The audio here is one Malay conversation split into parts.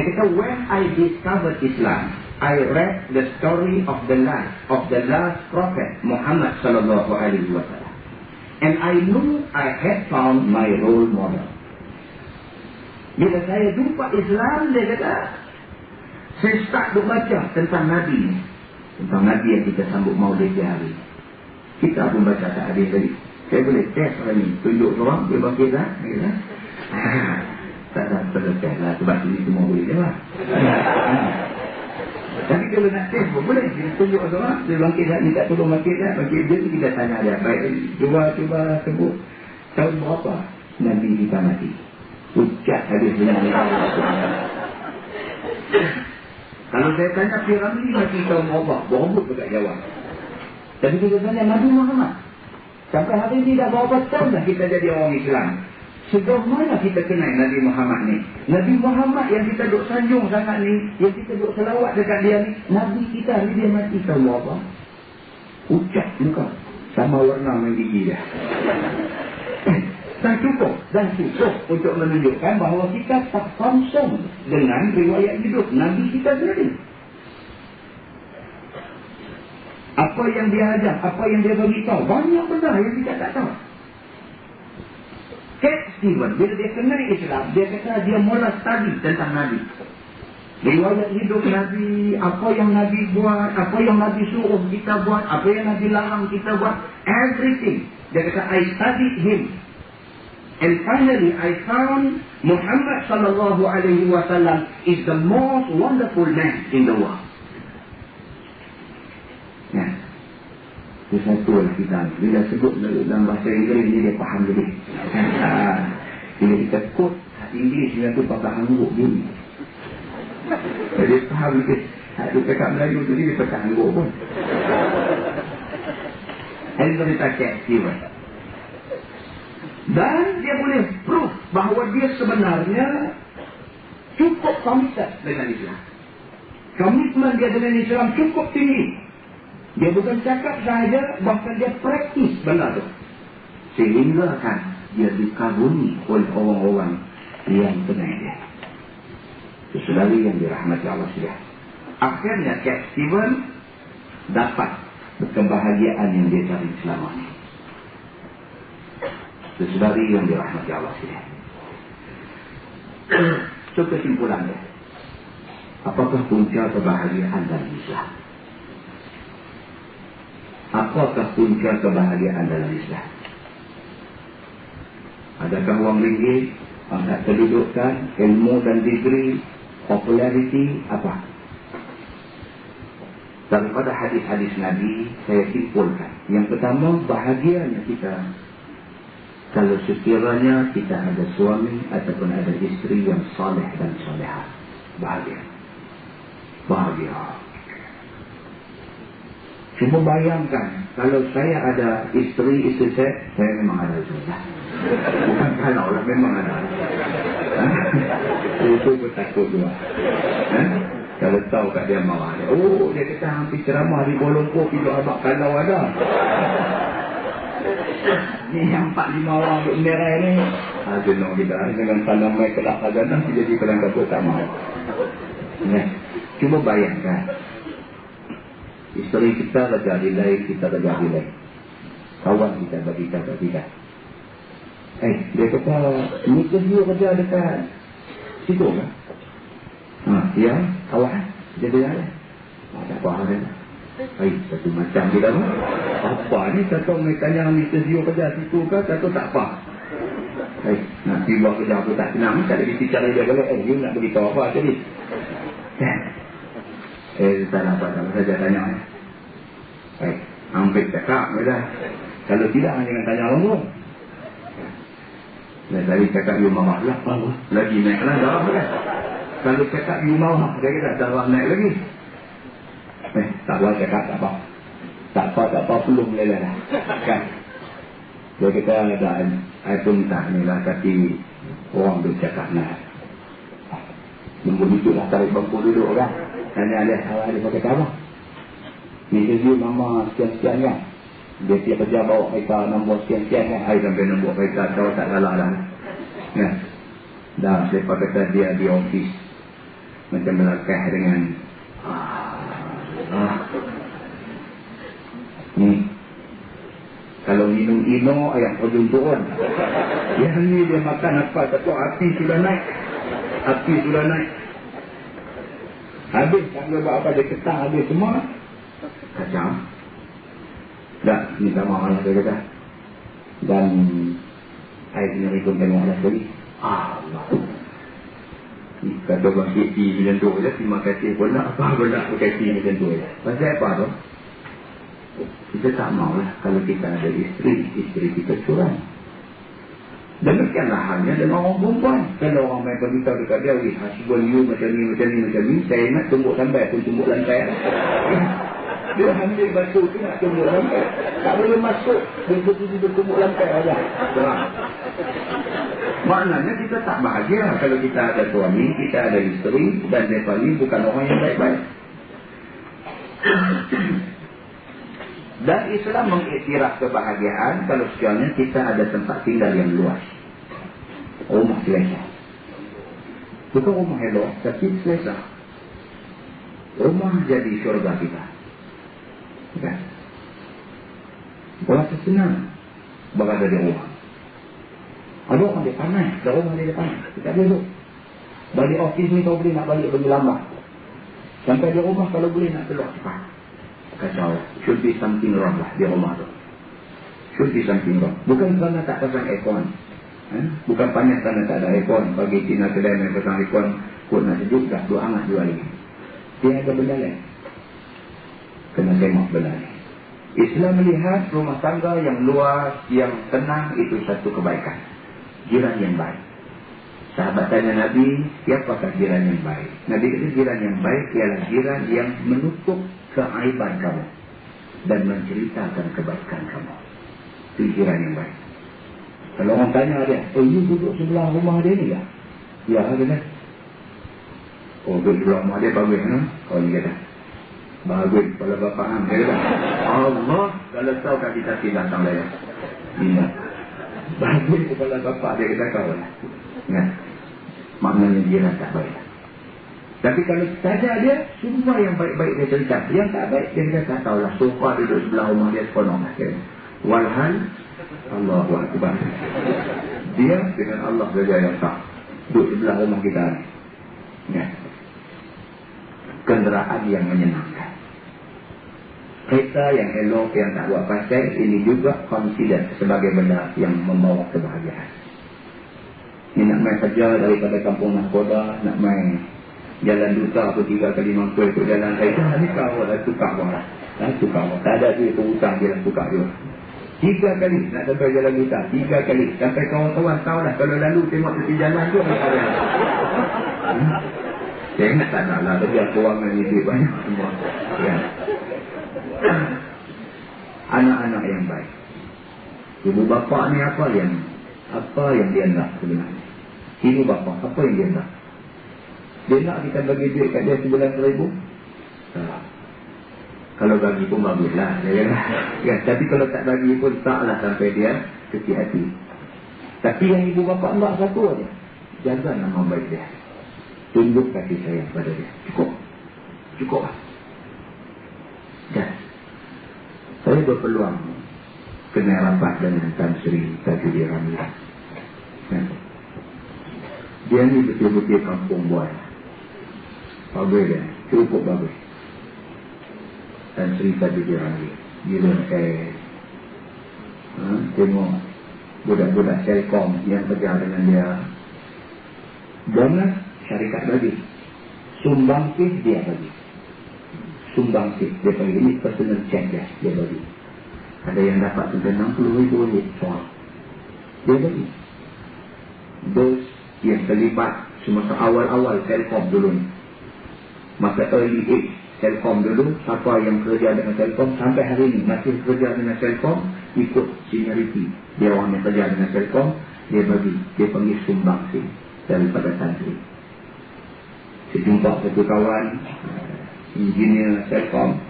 Dia kata, when I discovered Islam, I read the story of the life of the last prophet Muhammad sallallahu alaihi wasallam, and I knew I had found my role model. Bila saya jumpa Islam, dia kata, saya start baca tentang Nabi, tentang Nabi yang kita sambut maulid dia hari. Kita pun baca tak habis tadi. Saya boleh test orang ni, tunjuk orang, boleh bangkit tak? Tak ada selesai lah, sebab sini semua boleh jawab. Tapi kalau nak test pun boleh, kita tunjuk orang, dia bangkit tak, ni tak tolong bangkit tak, bangkit dia, kita tanya dia. Baik, cuba sebut tahun berapa Nabi kita mati. Ucap habis dengan kalau saya tanya Piramli mati tahun berapa, berebut pun tak jawab. Tapi kita tanya Nabi Muhammad, sampai hari ini dah berapa tahun dah kita jadi orang Islam. Sejauh mana kita kenal Nabi Muhammad ni? Nabi Muhammad yang kita duk sanjung sangat ni, yang kita duk selawat dekat dia ni, Nabi kita ni dia mati tahun berapa? Ucap muka sama warna dengan gigi dia. Dan cukup untuk menunjukkan bahawa kita tak confirm dengan riwayat hidup Nabi kita sendiri. Apa yang dia ajar, apa yang dia beritahu, banyak benda yang kita tak tahu. Cat Stevens, bila dia kenal Islam, dia kata dia mula study tentang Nabi. Riwayat hidup Nabi, apa yang Nabi buat, apa yang Nabi suruh kita buat, apa yang Nabi larang kita buat, everything. Dia kata, I studied him. And finally, I found Muhammad sallallahu alaihi wasallam is the most wonderful man in the world. Ya, itu satu lah kita. Bila sebut dalam bahasa Inggeris ni dia faham lebih. Bila kita quote Inggeris dia tu pakai hangguk gini. Dia faham lebih. Itu cakap Melayu tu dia pakai hangguk pun. Hari tu kita cakap dan dia boleh proof bahawa dia sebenarnya cukup komited dengan Islam. Komitmen dia dengan Islam cukup tinggi. Dia bukan cakap sahaja, bahkan dia praktis benda tu. Sehingga kan dia dikagumi oleh orang-orang yang kenal dia. Saudari yang dirahmati Allah sekalian. Akhirnya Cat Stevens dapat kebahagiaan yang dia cari selama ini. Saudari yang dirahmati Allah sekalian. So kesimpulannya, apakah punca kebahagiaan dalam Islam? Apakah punca kebahagiaan dalam Islam? Adakah wang ringgit, pangkat kedudukan, ilmu dan degree, populariti, apa? Daripada hadis-hadis Nabi, saya simpulkan. Yang pertama, bahagianya kita kalau sekiranya kita ada suami ataupun ada isteri yang saleh dan salehah. Bahagia. Cuma bayangkan, kalau saya ada isteri saya memang ada juga. Bukan kalau lah, memang ada. Itu pun takut juga. Kalau tahu kat dia marah. Oh, dia kata hampir ceramah di Kuala Lumpur, pilih abang kalau ada. Ni yang 4-5 orang duk merai ni. Jenuh kita dengan tanam mai kelak khazanah jadi pelanggan utama. Cuma bayangkan. Isteri kita kerja di lain, kita kerja di lain. Kawan kita bertiga. Dia kata, ni kerja dekat situ kan? Ya, kawan. Dia dengar. Tak apa hal dia. Satu macam dia dah. Apa ni? Kata mereka tanya ni kerja situ kan? Kata tak apa. Nak tiba kerja aku tak senang. Tak ada bicara dia boleh. You nak beritahu apa tadi? Tak dapat. Saja tanya. Hampir cakap. Kalau tidak, jangan tanya orang. Dan tadi cakap you marah lah. Lagi naik lah darah kan. Kalau cakap you marah, dia kata darah naik lagi. Tak boleh cakap tak apa. Tak apa, belum boleh lah. Kan? Dia kata ada, saya pun tak ni lah, tapi orang tu cakap nak. Begitu lah tarik bangku duduk kan. Tanya dia, awak dia kata apa? Ni kerja mama sekian-sekian kan. Dia tiap kerja bawa kereta nombor sekian-sekian kan. Saya sampai nombor kereta, kalau tak kalah lah. Kan? Dah, lepas kata dia di ofis. macam melangkah dengan ni. Kalau minum ino ayam ujung turun. Yang ni dia makan apa? Satu api sudah naik. Habis tak boleh buat apa, dia ketang habis semua. Kacau. Dah, minta maaf lah dia kata. Dan saya punya rikun tengok lah sekali. Allah. Kata bang KP macam tu je, terima kasih pun nak apa pun nak KP macam tu je. Pasal apa tu? Kita tak maulah kalau kita ada isteri kita curang. Demikianlah halnya dengan orang perempuan. Kalau orang main beritahu dekat dia, husband you macam ni, saya nak tumbuk sampai pun tumbuk lantai. Dia ambil batu tu nak tumbuk lantai. Tak boleh masuk, dia tumbuk lantai aja. Maknanya kita tak bahagia kalau kita ada suami, kita ada isteri, dan mereka ini bukan orang yang baik-baik. Dan Islam mengiktiraf kebahagiaan kalau sekiranya kita ada tempat tinggal yang luas. Rumah selesa. Bukan rumah elok, tapi selesa. Rumah jadi syurga kita. Kan? Berasa senang berada di rumah. Ada orang dia panas, ada rumah dia panas. Kita duduk. Balik ofis ni kau boleh nak balik lebih lama. Sampai di rumah kalau boleh nak keluar cepat. Kacau. Should be something wrong lah di rumah tu. Should be something wrong. Bukan kerana tak pasang aircon. Bukan panas kerana tak ada aircon. Pagi Cina kedai main pasang aircon. Kut nak sejuk dah. Dua hangat dua lagi. Dia ada benda lain. Kena tengok benda ni. Islam melihat rumah tangga yang luas, yang tenang, itu satu kebaikan. Jiran yang baik. Sahabat tanya Nabi, siapakah jiran yang baik? Nabi kata jiran yang baik ialah jiran yang menutup keaiban kamu dan menceritakan kebaikan kamu. Itu jiran yang baik. Kalau orang tanya dia, you duduk sebelah rumah dia ni lah? Ya, kata. Duduk sebelah rumah dia bagus, no? Oh, dia kata. Bagus, kepala bapa hang. Dia kata, Allah, kalau tahu kat kita tidak datang lah ya. Ini. Bagus kepala bapa, dia kata kau lah. Ingat. Maknanya jiran tak baik. Tapi kalau saja dia, semua yang baik-baik dia cerita. Yang tak baik, dia kata tak tahulah. Sofa duduk sebelah rumah dia sepenuh. Walhal, Allahu Akbar. Dia dengan Allah saja yang tak. Duduk sebelah rumah kita ni. Ya. Kenderaan yang menyenangkan. Kereta yang elok, yang tak buat pasal, ini juga consider sebagai benda yang membawa kebahagiaan. Ni nak main kerja daripada kampung Nahkoda, nak main jalan duta atau 3 kali mampu ikut jalan saya. Ni kau dah tukar pun lah. Tukar pun. Tak ada duit hutang dia dah tukar juga. 3 kali nak sampai jalan duta. 3 kali. Sampai kawan-kawan tahu lah. Kalau lalu tengok tepi jalan tu, ada. Saya ingat tak nak lah. Tapi aku orang ni duit banyak semua. Ya. Anak-anak yang baik. Ibu bapa ni apa yang dia nak sebenarnya? Ibu bapa, apa yang dia nak? Dia nak kita bagi duit kat dia sebulan 1,000? Kalau bagi pun baguslah. Ya, tapi kalau tak bagi pun taklah sampai dia kecil hati. Tapi yang ibu bapa nak satu aja. Jaga nama baik dia. Tunjuk kasih sayang pada dia. Cukup lah. Dan saya berpeluang kena rapat dengan Tan Sri Tajudin Ramli. Dia ni betul-betul kampung buat. Bagus dia, cukup bagus. Tan Sri Tajudin Ramli. Bila saya tengok budak-budak Telkom yang kerja dengan dia, bonus syarikat bagi, sumbangkih dia bagi. Sumbangkih dia bagi, ini personal check dia bagi. Ada yang dapat sampai 60,000 ringgit soal. Dia bagi. Those yang terlibat semasa awal-awal Telkom dulu ni. Masa early age Telkom dulu, siapa yang kerja dengan Telkom sampai hari ini masih kerja dengan Telkom, ikut seniority. Dia orang yang kerja dengan Telkom, dia bagi. Dia panggil sumbangsi daripada santri. Saya jumpa satu kawan, engineer Telkom,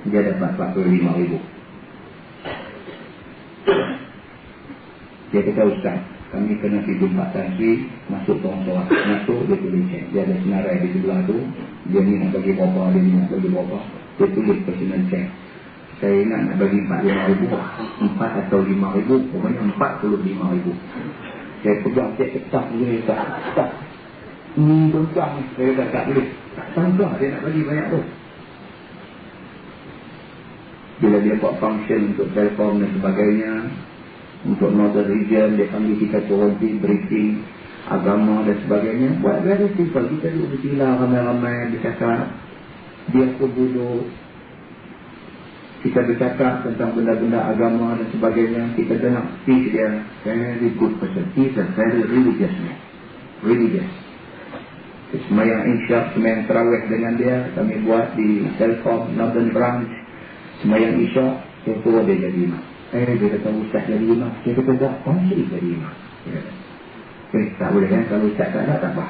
dia dapat 45,000. Dia kata, Ustaz, kami kena pergi jumpa Santri, masuk tong solat. Masuk, dia tulis cek. Dia ada senarai di sebelah tu. Dia ni nak bagi berapa, dia ni nak bagi berapa. Dia tulis personal check. Saya ingat nak bagi 45,000, 4 atau 5,000, pokoknya 45,000. Saya pegang cek ketak dia, tak. Tumpang, saya dah tak boleh. Tak sangka dia nak bagi banyak tu. Bila dia buat function untuk Telkom dan sebagainya, untuk Northern Region, dia panggil kita turun briefing agama dan sebagainya. Buat very simple. Kita duduk bersilah ramai-ramai, bercakap. Dia pun duduk. Kita bercakap tentang benda-benda agama dan sebagainya. Kita tengok speech dia. Very good person. He's a very religious man. Religious. Semayang Isyak, semayang Tarawih dengan dia. Kami buat di Telkom Northern Branch. Semayang Isyak, saya suruh dia jadi imam. Dia kata Ustaz jadi imam. Saya kata tak, Santri jadi imam. Tak boleh kan, kalau Ustaz tak ada, tak apa.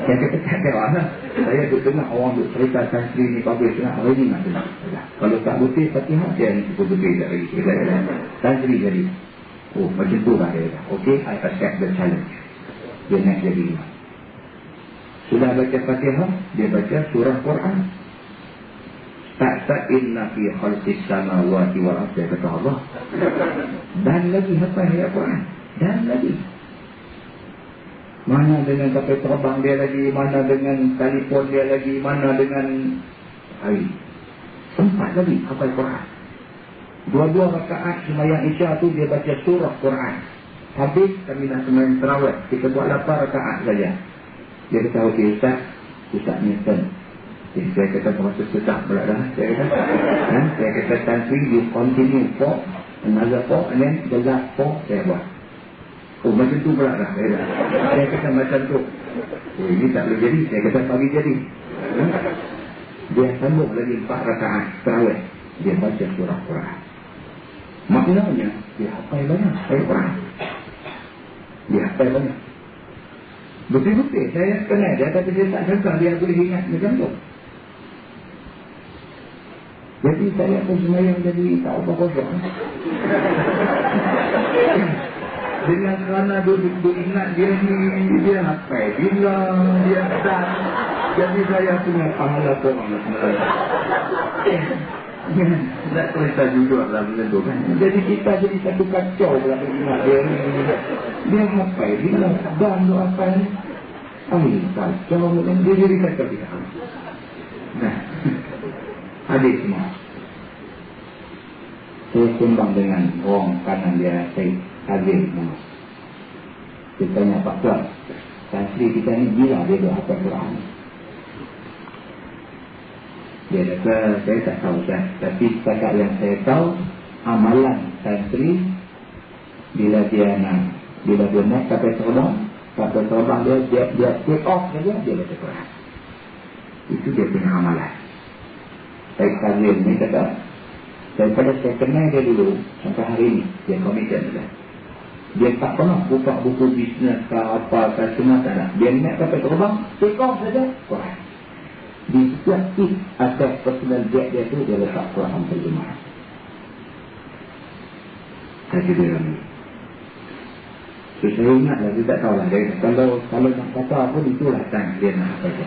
Saya kata tak ada lah. Saya duduk dengar orang duduk cerita Santri ni bagus dengar, hari ni nak dengar. Kalau tak betul, Fatihah dia ni cukup betul tak lagi. Santri jadi. Oh, macam tu lah dia. Okay, I accept the challenge. Dia naik jadi imam. Sudah baca Fatihah, dia baca surah Quran. Tak inna fi khalqis samawati wal ardi, kata Allah. Dan lagi hafal ayat Quran. Dan lagi. Mana dengan kapal terbang dia lagi, mana dengan telefon dia lagi, mana dengan hari. 4 lagi hafal Quran. 2 rakaat sembahyang Isya tu dia baca surah Quran. Habis kami nak sembahyang Tarawih, kita buat 8 rakaat saja. Dia kata, okey Ustaz ni turn. Saya kata terasa sedap pula dah. Saya kata Santri, you continue 4, another 4, and then the last 4 saya buat. Oh, macam tu pula dah. Saya kata macam tu. Oh, ini tak boleh jadi. Saya kata pagi jadi. Dia sambung lagi 4 rakaat Tarawih. Dia baca surah Quran. Maknanya, dia hafal banyak surah Quran. Dia hafal banyak. Betul-betul saya kenal dia, tapi saya tak sangka dia boleh ingat macam tu. Jadi saya pun semayang jadi tak apa-apa. Dengan kerana duduk ingat dia ni, dia hafal, bilang, dia dan. Jadi saya punya pahala korang sebenarnya. Tak cerita juga lah benda tu kan. Jadi kita jadi satu kacau pula ingat dia ni. Dia hafal, bilang, dan tu hafal ni. Kacau macam dia jadi kacau dia. Nah, adik semua. Saya sembang dengan orang kanan dia, Syed Azim. Dia tanya, Pak Tuan, Santri kita ni gila dia dah hafal Quran. Dia kata, saya tak tahu Ustaz. Tapi setakat yang saya tahu, amalan Santri, bila dia naik kapal terbang dia take off saja, dia baca Quran. Itu dia punya amalan. Syed Azim ni kata, daripada saya kenal dia dulu sampai hari ini, dia committed juga. Dia tak pernah buka buku bisnes ke apa ke, semua tak ada. Dia naik kapal terbang, take off saja, Quran. Di setiap aspek personal jet dia tu, dia letak Quran terjemah. Saya dia ni. So, saya ingat lah, dia tak tahu lah. Kalau nak kata apa, itulah time dia nak apa je.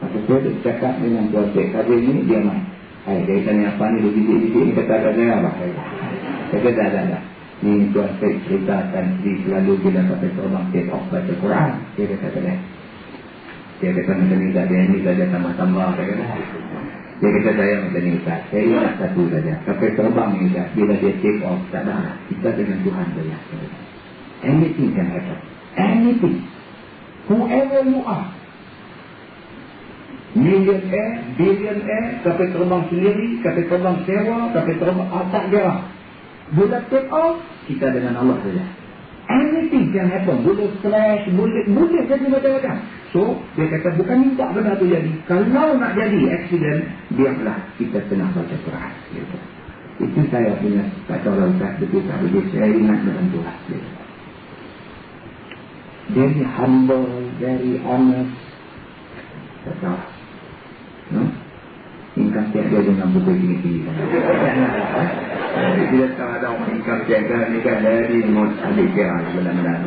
Masa saya dia cakap dengan Tuan Syed Kabir ni, dia main. Dia tanya apa ni, dia ni kata saya apa? Saya kata dah. Ni Tuan Syed cerita Santri selalu bila sampai terbang take off baca Quran. Dia kata dah. Dia kata macam ni tak, dia ni saja tambah-tambah. Dia kata saya macam ni Ustaz. Saya ingat satu saja. Sampai terbang ni Ustaz, bila dia take off, tak ada. Kita dengan Tuhan saja. Anything can happen. Anything. Whoever you are. Millionaire, billionaire, kapal terbang sendiri, kapal terbang sewa, kapal terbang tak kira. Bila take off, kita dengan Allah saja. Anything can happen. Boleh crash, boleh jadi macam-macam. So, dia kata bukan minta benda tu jadi. Kalau nak jadi accident, biarlah kita tengah baca Quran. Itu saya punya kata orang Ustaz, betul tak betul. Saya ingat dengan Tuhan. Very humble, very honest. Tak tahu. No? Income tax dia dengan buku ini. Bila tak ada orang income jaga ni kan, dari mod adik dia benar-benar.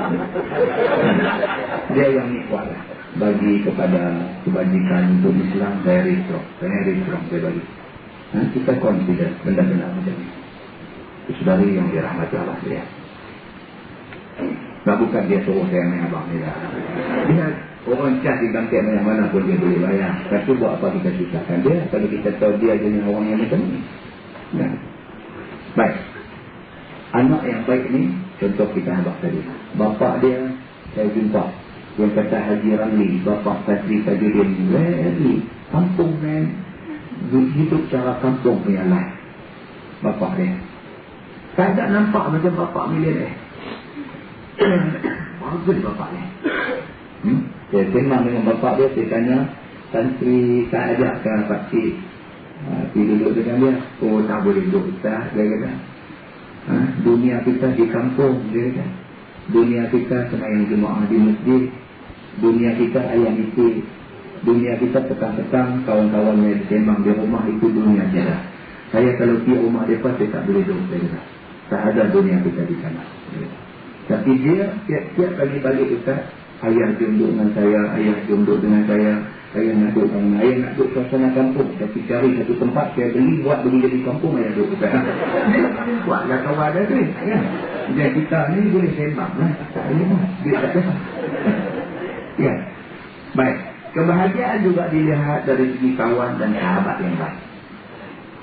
Dia yang ni kuat lah. Bagi kepada kebajikan untuk Islam, very strong dia bagi. Kita confident benda-benda macam ni. Saudari yang dirahmati Allah dia. Tak bukan dia suruh saya main abang ni lah. Dia orang cas di kantin mana pun dia boleh bayar. Lepas tu buat apa kita susahkan dia kalau kita tahu dia jenis orang yang macam ni. Nah. Baik. Anak yang baik ni contoh kita habaq tadi. Bapa dia saya jumpa yang kata Haji Ramli, bapa Fazli Tajuddin, very kampung man, hidup cara kampung punya life. Bapa dia tak ada nampak macam bapa milianer. Bagus bapa ni. Saya sembang dengan bapa dia, saya tanya santri tak ajak ke pakcik pergi duduk dengan dia. Oh tak boleh duduk Ustaz, dia kata. Dunia kita di kampung, dia kata. Dunia kita sembahyang jemaah di masjid. Dunia kita ayam isi. Dunia kita petang-petang kawan-kawan yang sembang di rumah, itu dunia dia. Saya kalau pergi rumah dia pun saya tak boleh duduk, dia kata. Tak ada dunia kita di sana. Tapi dia tiap-tiap kali balik Ustaz, ayah duduk dengan saya, saya nak duduk dengan ayah, nak duduk suasana kampung. Tapi cari satu tempat, saya beli jadi kampung, ayah duduk Ustaz. Buatlah kawan ada tu. Dan kita ni boleh sembang lah. Dia kata. Ya. Baik. Kebahagiaan juga dilihat dari segi kawan dan sahabat yang baik.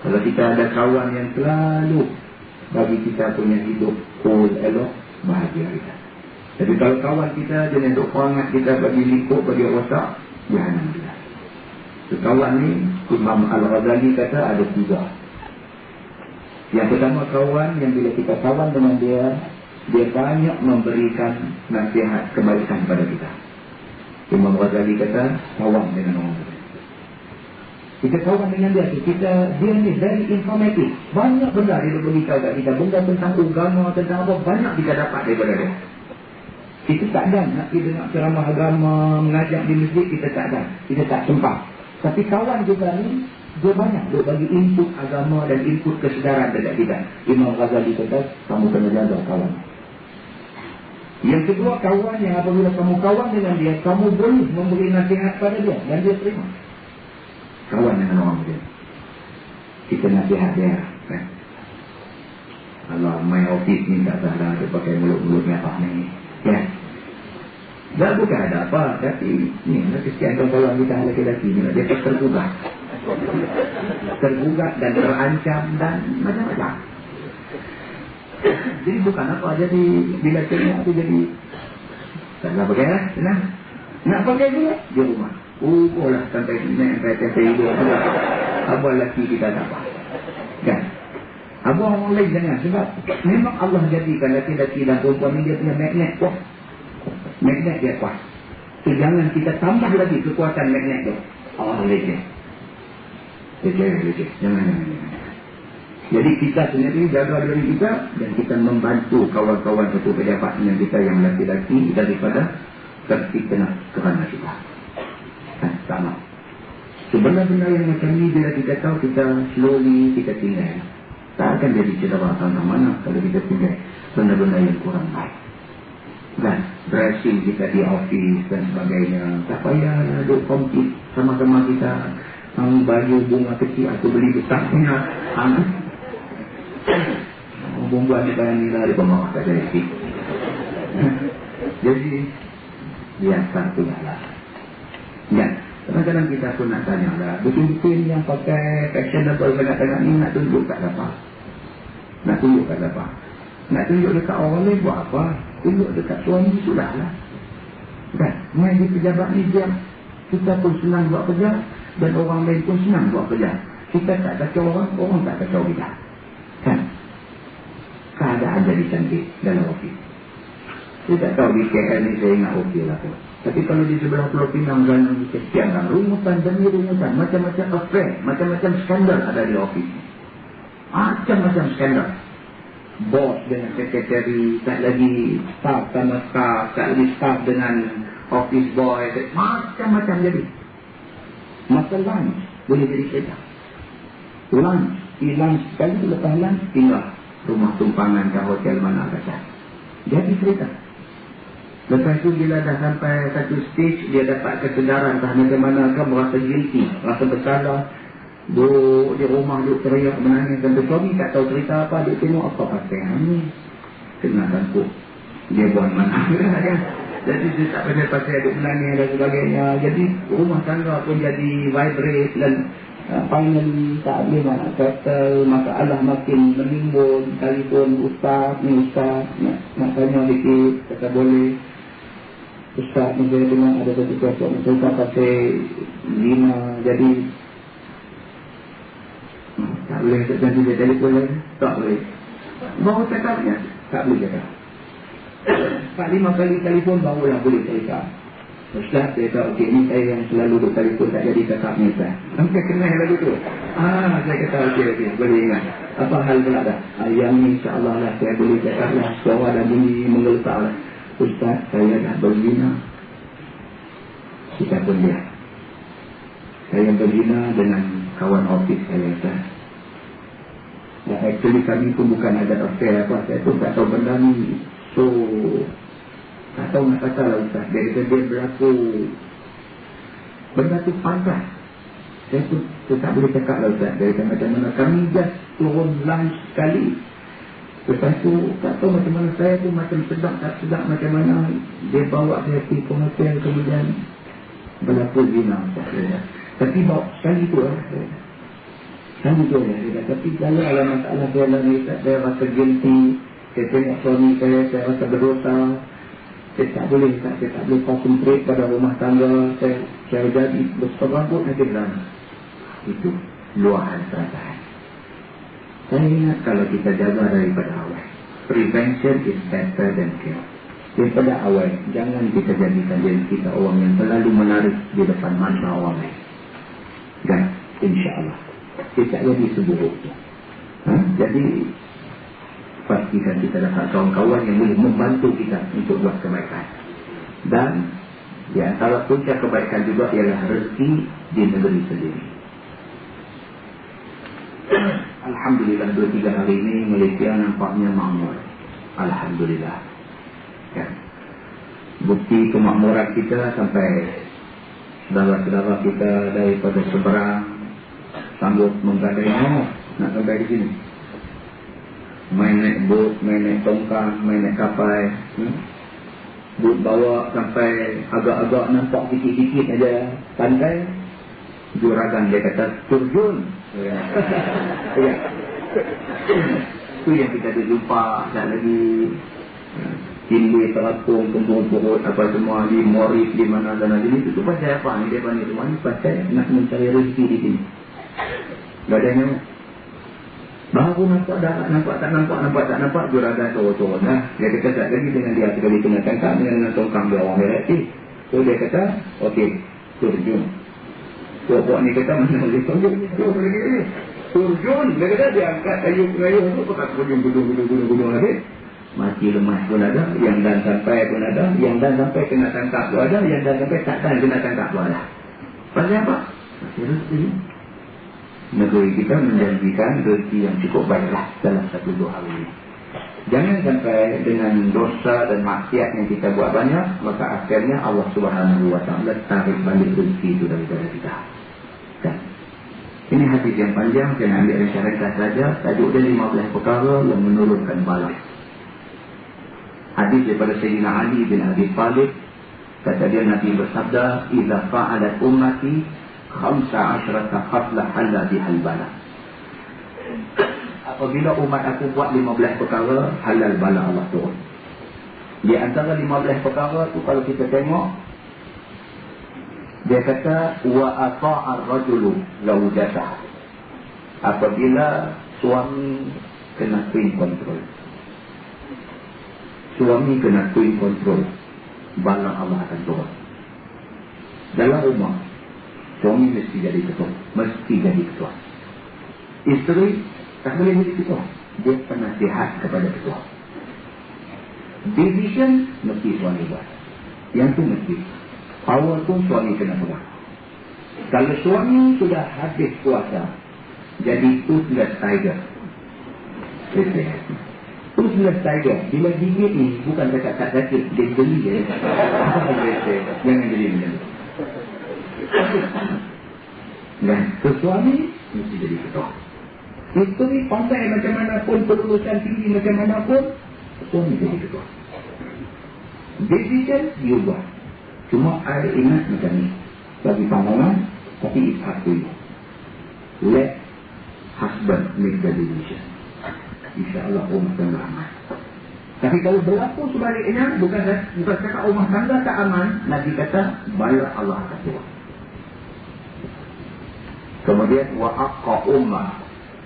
Kalau kita ada kawan yang selalu bagi kita punya hidup cool, elok, bahagia kita. Jadi kalau kawan kita jenis duk perangat kita bagi lingkup, bagi rosak, jangan dia. Kawan ni Imam Al-Ghazali kata ada 3. Yang pertama kawan yang bila kita kawan dengan dia banyak memberikan nasihat kebaikan kepada kita. Imam Ghazali kata kawan dengan orang lain. Kita kawan dengan dia ni very informatif. Banyak benda dia beritahu kat kita. Benda tentang agama, tentang apa, banyak kita dapat daripada dia. Kita tak ada nak kita nak ceramah agama, mengajak di masjid, kita tak ada. Kita tak sempat. Tapi kawan juga ni, dia banyak. Dia bagi input agama dan input kesedaran dekat kita. Imam Ghazali kata, kamu kena jaga kawan. Yang kedua, kawan yang apabila kamu kawan dengan dia, kamu boleh memberi nasihat pada dia dan dia terima. Kawan dengan orang dia, kita nasihat dia kan? Allah, my office ni tak salah, dia pakai mulut-mulutnya apa ni ya. Tak bukan ada apa, tapi ni kesian kawan kita lelaki-lelaki ni, dia tergugat dan terancam dan macam-macam. Jadi bukan apa, jadi bila tengok tu jadi tak nak pakai lah, senang nak pakai dia di rumah. Oh lah sampai hidup juga. Abang lelaki kita dapat kan. Abang orang lain jangan. Sebab memang Allah jadikan lelaki-lelaki dan perempuan ni dia punya magnet kuat. Magnet dia kuat. So jangan kita tambah lagi kekuatan magnet tu. Allah leceh. Jangan. Jadi kita sendiri jaga diri kita dan kita membantu kawan-kawan satu pejabat dengan kita yang lelaki-lelaki daripada terkena kerana kita. Sama. Sebenarnya yang macam ni bila kita tahu, kita slowly kita tinggal. Tak akan jadi cedera mana kalau kita tinggal benda-benda yang kurang baik. Dan dressing kita di office dan sebagainya, tak payah duk compete sama-sama kita. Baju bunga kecil aku beli besar punya. Bumbuan di bayan nila di bawah kata saya. Jadi biasa tu lah. Ya. Kadang-kadang kita pun nak tanya lah, betul-betul yang pakai fashionable tengah-tengah ni nak tunjuk kat apa? Nak tunjuk kat apa? Nak tunjuk dekat orang lain buat apa? Tunjuk dekat suami sudah lah. Kan? Main di pejabat ni dia, kita pun senang buat kerja dan orang lain pun senang buat kerja. Kita tak kacau orang tak kacau kita. Kan? Keadaan jadi cantik dalam ofis. Saya tak tahu di KL ni saya ingat okey lah tu. Tapi kalau di sebelah Pulau Pinang dan kesian rumusan demi rumusan, macam-macam affair, macam-macam skandal ada di office. Macam-macam skandal. Bos dengan sekretari, tak lagi staff sama staff, tak lagi staff dengan office boy, macam-macam jadi. Masa lunch boleh jadi kerja. Lunch sekali lepas lunch tinggal. rumah tumpangan ke hotel mana saja. Jadi cerita. Lepas tu bila dah sampai satu stage, dia dapat kesedaran entah macam mana ke, merasa guilty, rasa bersalah, duduk di rumah, duduk teriak, menangis. Dan suami tak tahu cerita apa, dia tengok apa pasal ni. Kena sangkut. Dia buat mana kan. Jadi dia tak pasal duduk menangis dan sebagainya. Jadi rumah tangga pun jadi vibrate dan finally tak boleh nak settle, masalah makin menimbul. Telefon ustaz ni, ustaz nak tanya sikit, kata boleh. Ustaz ni saya dengar ada satu kosong cerita pasal Lina, jadi tak boleh nanti dia telefon lagi, tak boleh. Baru cakapnya, tak boleh cakap. 4-5 kali telefon barulah boleh cerita. Ustaz dia kata, okey ni saya yang selalu duduk telefon tak jadi cakap ni Ustaz. Sampai kenal lagu tu. Saya kata okey, boleh ingat. Apa hal pula dah? Yang ni insyaAllah lah saya boleh cakap lah. Suara dan bunyi menggeletak lah. Ustaz, saya dah berzina. Kita pun lihat. Saya berzina dengan kawan ofis saya, Ustaz. Ya, actually kami pun bukan ada affair apa. Saya pun tak tahu benda ni. So, tak tahu nak kata lah Ustaz. Dia berlaku. Benda tu pantas. Saya tu tak boleh cakap lah Ustaz. Dia kata macam mana. Kami just turun lunch sekali. Lepas tu, tak tahu macam mana saya tu macam sedap tak sedap macam mana. Dia bawa saya pergi ke hotel, kemudian berlaku zina. Tapi bawa sekali tu lah. Sekali tu lah. Tapi kalau ada masalah saya lah ni, saya rasa guilty. Saya tengok suami saya rasa berdosa. Saya tak boleh concentrate pada rumah tangga. Saya jadi berserabut nanti berlama. Itu luahan perasaan. Saya ingat kalau kita jaga daripada awal, prevention is better than cure. Daripada awal, jangan kita jadikan diri kita orang yang terlalu menarik di depan mata orang lain. Dan insyaAllah kita jadi seburuknya. Jadi pastikan kita dapat kawan-kawan yang boleh membantu kita untuk buat kebaikan. Dan di antara punca kebaikan juga ialah rezeki di negeri sendiri. Alhamdulillah 2-3 hari ini Malaysia nampaknya makmur. Alhamdulillah. Kan? Bukti kemakmuran kita sampai saudara-saudara kita daripada seberang sanggup menggadainya nak sampai di sini. Main naik bot, main naik tongkang, main naik kapal. Bot bawa sampai agak-agak nampak sikit-sikit aja pantai. Juragan dia kata turjun. Ya. Itu yang kita ada jumpa tak lagi. Timbul terapung, tumpung perut apa semua di Morris di mana dan di itu pasal apa ni? Dia panggil semua ni pasal nak mencari rezeki di sini. Badannya baru nampak dah, nampak tak nampak juragan turun-turun lah. Dia kata tak lagi dengan dia sekali tengah tangkap dengan tongkang dia orang hierarki. So dia kata okey, turjun. Buat ni kata mana boleh turjun. Dia kata dia angkat kayu tu pakai gunung habis. Mati lemas pun ada, yang dan sampai pun ada, yang dan sampai kena tangkap pun ada, yang dan sampai takkan kena tangkap pun ada. Pasal apa? Pasal rezeki. Negeri kita menjanjikan rezeki yang cukup baiklah dalam 1-2 hari ini. Jangan sampai dengan dosa dan maksiat yang kita buat banyak, maka akhirnya Allah Subhanahu Wa Taala tarik balik rezeki itu daripada kita. Dan ini hadis yang panjang, saya ambil ringkas saja. Tajuk dia 15 perkara yang menurunkan bala. Hadis daripada Sayyidina Ali bin Abi Talib, kata dia Nabi bersabda, "Idza fa'alat ummati 15 khafla halla bihal bala." Apabila umat aku buat 15 perkara, halal bala Allah turun. Di antara 15 perkara tu kalau kita tengok, dia kata wa ata'ar rajulu zawjatah. Apabila suami kena twin control. Suami kena twin control, bala Allah akan turun. Dalam rumah, suami mesti jadi ketua. Isteri tak boleh jadi ketua. Dia penasihat kepada ketua. Decision mesti suami buat. Yang tu mesti. Power tu suami kena pegang. Kalau suami sudah habis kuasa, jadi toothless tiger. Terus selesai dia. Bila gigit ni, bukan dekat tak sakit. Dia geli je. Jangan geli macam tu. Dan kesuami, mesti jadi ketua. Isteri pandai macam mana pun, kelulusan tinggi macam mana pun, suami jadi ketua. Decision, diubah. Cuma saya ingat macam ni. Bagi pandangan, tapi aku let husband make the decision. InsyaAllah rumah tangga aman. Tapi kalau berlaku sebaliknya, bukan kata rumah tangga tak aman, Nabi kata bala Allah akan turun. Kemudian wa'aqqa ummah,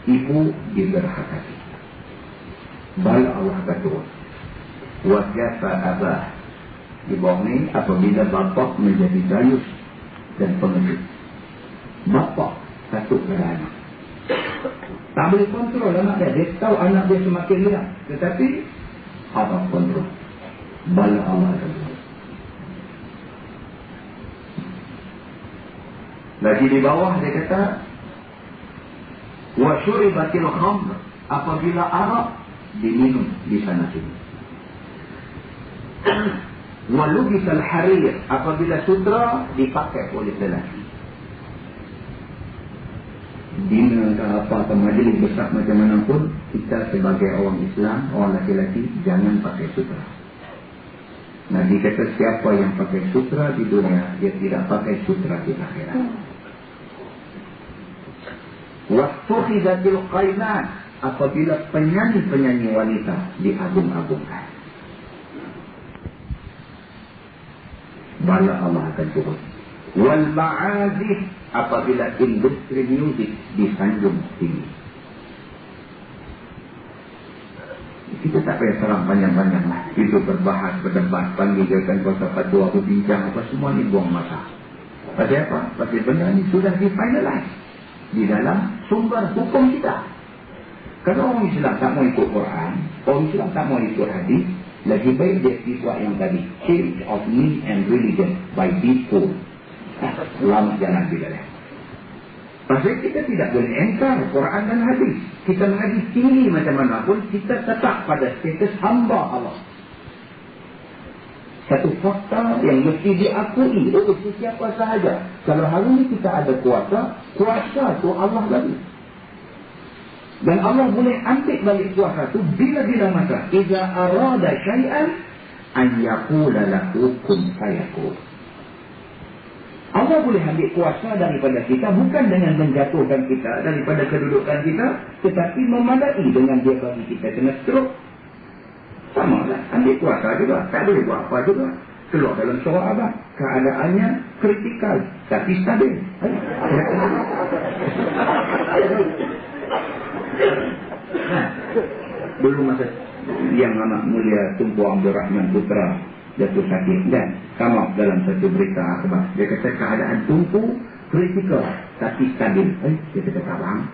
ibu diberhakati, bala Allah akan turun. Wajafa abah, di bawah ni apabila bapa menjadi dayus dan pengecut. Bapa satu kepada anak, tak boleh kontrol anak dia. Dia tahu anak dia semakin liar, tetapi apa kontrol? Bala Allah akan turun. Lagi di bawah dia kata wa syuribatil khamr, apabila arak diminum di sana sini. Wa lubisal harir, apabila sutra dipakai oleh lelaki. Dina ke apa ke majlis besar macam mana pun, kita sebagai orang Islam, orang lelaki, jangan pakai sutra. Nabi kata siapa yang pakai sutra di dunia, dia tidak pakai sutra di akhirat. Wastuhidatil qainat, apabila penyanyi-penyanyi wanita diagung-agungkan, bala Allah akan turun. Wal ma'azif, apabila industri muzik disanjung tinggi. Kita tak payah serang panjang-panjang lah. Itu berbahas, berdebat, panggilkan kuasa fatwa, berbincang, apa semua ni buang masa. Pasal apa? Pasal benda ni sudah di-finalize di dalam sumber hukum kita. Kalau orang Islam tak mau ikut Quran, orang Islam tak mau ikut hadis, lagi baik dia siswa yang tadi, Change of Meaning and Religion by Defoe. Lama jalan bila dah. Pasal kita tidak boleh engkar Quran dan hadis. Kita mengaji tinggi macam mana pun, kita tetap pada status hamba Allah. Satu fakta yang mesti diakui oleh sesiapa sahaja. Kalau hari ini kita ada kuasa, kuasa tu Allah bagi. Dan Allah boleh ambil balik kuasa tu bila-bila masa. Iza arada syai'an an yaqula lahu kun fayakun. Allah boleh ambil kuasa daripada kita bukan dengan menjatuhkan kita daripada kedudukan kita, tetapi memadai dengan dia bagi kita kena stroke. Sama lah, ambil kuasa juga, tak boleh buat apa juga. Keluar dalam surah abad, keadaannya kritikal tapi stabil. Dulu masa yang anak mulia Tunku Abdul Rahman Putra jatuh sakit, dan sama dalam satu berita akhbar, dia kata keadaan Tunku kritikal tapi stabil. Dia kata tak faham.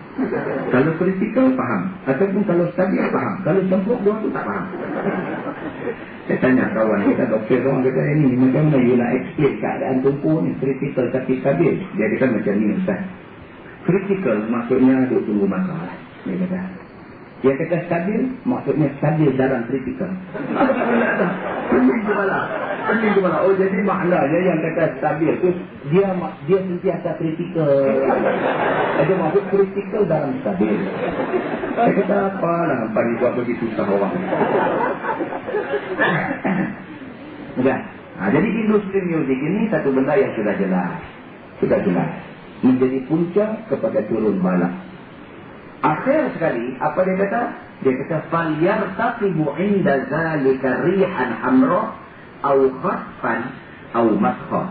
Kalau kritikal faham, ataupun kalau stabil faham, kalau campur dua tu tak faham. Saya tanya kawan kita, doktor orang kata ini macam mana you nak explain keadaan Tunku ni kritikal tapi stabil? Dia kata macam ni Ustaz, kritikal maksudnya duk tunggu masa lah. Dia kata stabil, maksudnya stabil dalam kritikal. Pening kepala. Oh, jadi maknanya yang kata stabil tu, dia sentiasa kritikal. Ada maksud kritikal dalam stabil. Saya kata apalah, apa ni buat begitu susah orang. Enggak. Jadi industri muzik ini satu benda yang sudah jelas. Menjadi punca kepada turun bala. Akhir sekali, apa dia kata? Dia kata, فَلْيَرْتَقِبُ عِنْدَ ذَلِكَ رِيحًا حَمْرًا أَوْ خَطْفًا أَوْ مَسْخًا.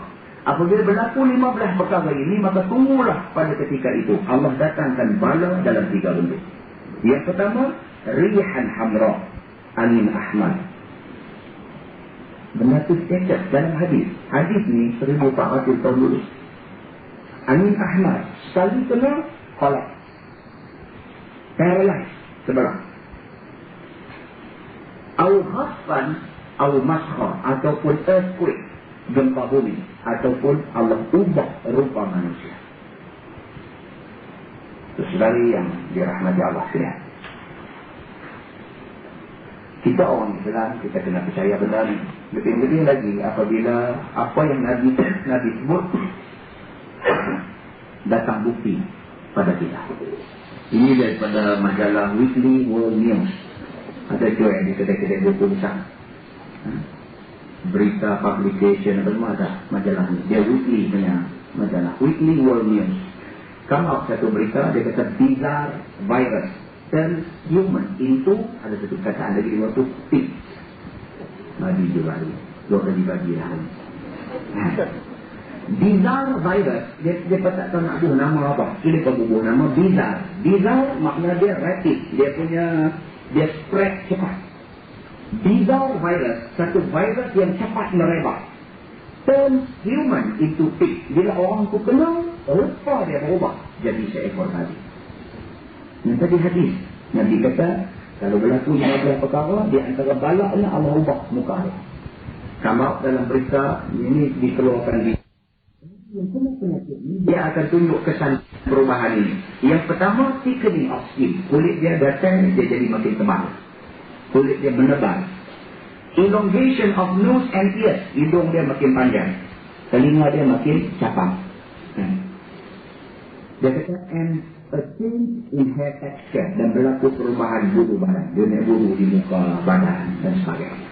Apabila berlaku 15 perkara ini, maka tunggulah pada ketika itu Allah datangkan bala dalam 3 bentuk. Yang pertama, rihan hamra, angin ahmad. Benda itu cacat dalam hadis. Hadis ni 1400 tahun dulu. Angin ahmad, sekali kena kolak, paralyze sebelah. Au khasfan au maskha, ataupun earthquake, gempa bumi, ataupun Allah ubah rupa manusia. Itu saudari yang dirahmati Allah sekalian. Kita orang Islam, kita kena percaya benda ni. Lebih-lebih lagi apabila apa yang Nabi sebut datang bukti pada kita. Ini daripada majalah Weekly World News. Ada jual di kedai-kedai buku besar. Berita publication apa semua ada majalah ni. Dia weekly punya majalah. Weekly World News. Kalau satu berita dia kata bizarre virus turns human into, ada satu kataan lagi di waktu pig. Bagi juga ni. Dua kali bagi lah. Bizarre virus, dia tak tahu nak bubuh nama apa. Dia bubuh nama bizarre. Bizarre makna dia rapid. Dia spread cepat. Bizarre virus, satu virus yang cepat merebak. Turn human into pig. Bila orang tu kena, rupa dia berubah jadi seekor babi. Yang tadi hadis, Nabi kata, kalau berlaku 15 perkara, di antara balaknya Allah ubah muka dia. Kalau dalam berita ini dikeluarkan di dia akan tunjuk kesan perubahan ini. Yang pertama, thickening of skin. Kulit dia datang, dia jadi makin tebal. Kulit dia menebar. Elongation of nose and ears. Hidung dia makin panjang. Telinga dia makin capang. Dia kata, and a change in hair texture. Dan berlaku perubahan bulu badan. Dia naik bulu di muka badan dan sebagainya.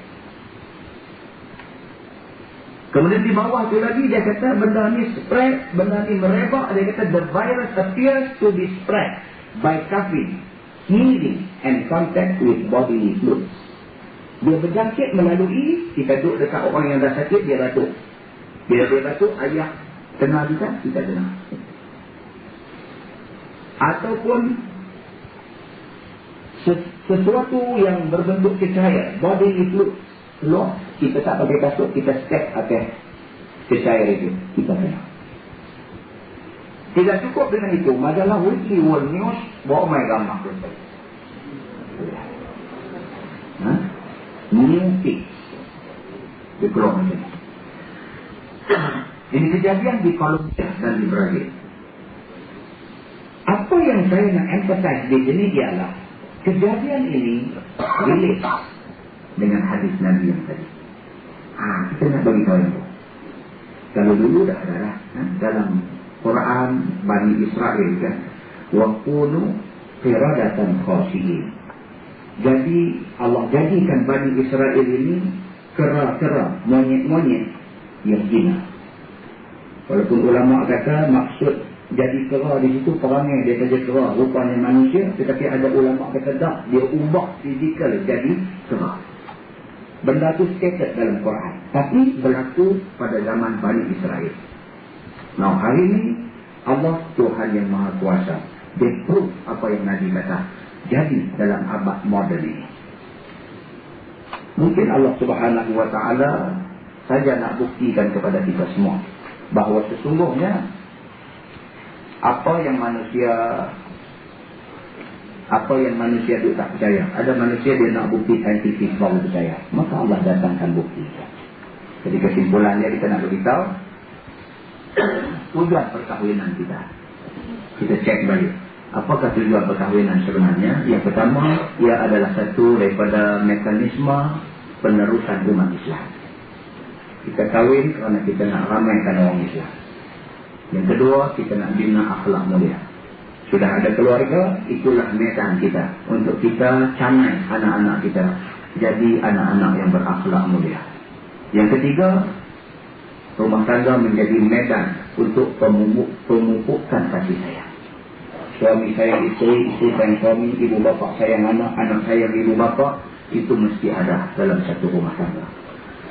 Kemudian di bawah tu lagi dia kata benda ni spread, benda ni merebak. Dia kata the virus appears to be spread by coughing, sneezing and contact with bodily fluids. Dia berjangkit melalui, kita duduk dekat orang yang dah sakit, dia batuk. Bila dia batuk, ayah kena kita kena. Ataupun sesuatu yang berbentuk cahaya, bodily fluids. Keluar, kita tak pakai kasut, kita step atas cecair itu, kita kena. Tidak cukup dengan itu, majalah Weekly World News bawa main gambar. New pigs. Dia keluar macam ni. Ini kejadian di Colombia dan di Brazil. Apa yang saya nak emphasize di sini ialah kejadian ini relate dengan hadis Nabi yang tadi. Kita nak bagi tahu itu. Kalau dulu dah ada lah, dalam Quran Bani Israel kan, wa kunu qiradatan khasiin. Jadi Allah jadikan Bani Israel ini kera-kera, monyet-monyet yang hina. Walaupun ulama kata maksud jadi kera di situ perangai dia saja kera, rupanya manusia, tetapi ada ulama kata tak, dia ubah fizikal jadi kera. Benda itu stated dalam Quran. Tapi berlaku pada zaman Bani Israel. Nah, hari ini Allah Tuhan yang Maha Kuasa. Dia proof apa yang Nabi kata. Jadi dalam abad moden ini. Mungkin Allah Subhanahu Wa Taala saja nak buktikan kepada kita semua. Bahawa sesungguhnya apa yang manusia itu tak percaya. Ada manusia dia nak bukti saintifik baru percaya. Maka Allah datangkan bukti. Jadi kesimpulannya kita nak beritahu tujuan perkahwinan kita. Kita cek balik. Apakah tujuan perkahwinan sebenarnya? Yang pertama, ia adalah satu daripada mekanisme penerusan umat Islam. Kita kahwin kerana kita nak ramaikan orang Islam. Yang kedua, kita nak bina akhlak mulia. Sudah ada keluarga, itulah medan kita untuk kita canai anak-anak kita jadi anak-anak yang berakhlak mulia. Yang ketiga, rumah tangga menjadi medan untuk pemupukan kasih sayang. Suami sayang isteri, isteri sayang suami, ibu bapa sayang anak, anak sayang ibu bapa, itu mesti ada dalam satu rumah tangga.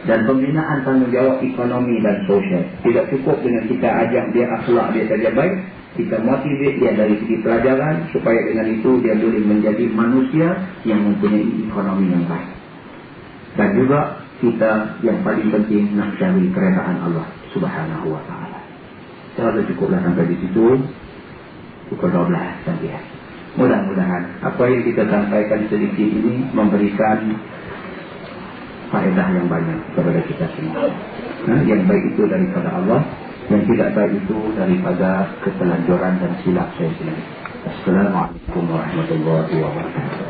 Dan pembinaan tanggungjawab ekonomi dan sosial. Tidak cukup dengan kita ajak dia akhlak dia saja baik, kita motivate dia dari segi pelajaran supaya dengan itu dia boleh menjadi manusia yang mempunyai ekonomi yang baik. Dan juga kita yang paling penting nak cari keredaan Allah Subhanahu Wa Taala. Saya cukuplah sampai di situ. Pukul 12 nanti. Mudah-mudahan apa yang kita sampaikan sedikit ini memberikan faedah yang banyak kepada kita semua. Yang baik itu daripada Allah, yang tidak baik itu daripada ketelanjuran dan silap saya sendiri. Assalamualaikum warahmatullahi wabarakatuh.